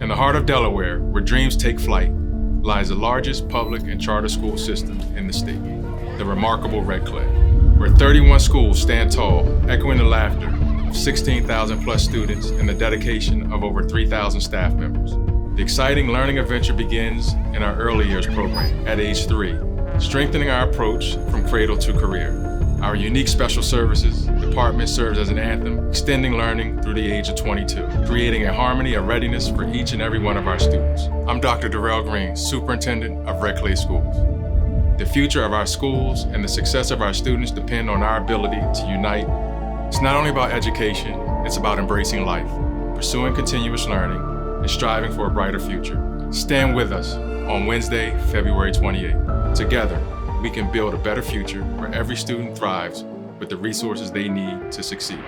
In the heart of Delaware, where dreams take flight, lies the largest public and charter school system in the state, the remarkable Red Clay, where 31 schools stand tall, echoing the laughter of 16,000 plus students and the dedication of over 3,000 staff members. The exciting learning adventure begins in our early years program at age 3, strengthening our approach from cradle to career. Our unique special services department serves as an anthem, extending learning through the age of 22, creating a harmony of readiness for each and every one of our students. I'm Dr. Darrell Green, Superintendent of Red Clay Schools. The future of our schools and the success of our students depend on our ability to unite. It's not only about education, it's about embracing life, pursuing continuous learning, and striving for a brighter future. Stand with us on Wednesday, February 28th. Together, we can build a better future where every student thrives with the resources they need to succeed.